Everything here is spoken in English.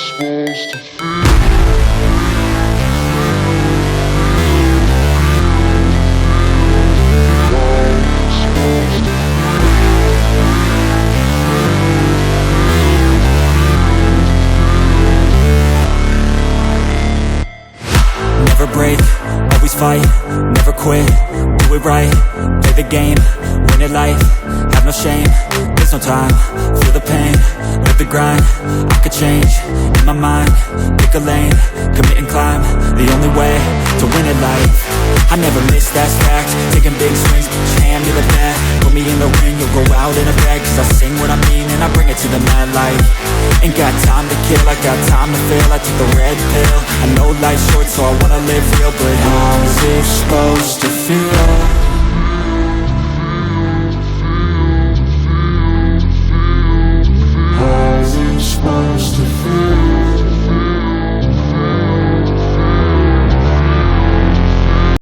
supposed to feel. Never break, always fight, never quit, do it right, play the game, win it life, have no shame, there's no time, feel the pain, live the grind, I could change, in my mind, pick a lane, commit and climb, the only way to win it life, I never miss, that's fact, taking big swings, put your hand to the bat, put me in the ring, you'll go out in a bag, cause I sing what I mean and I bring it to the mad light, ain't got time to kill, I got time to feel, I took the red pill, I know life's short so I wanna live real, but how's it supposed to feel?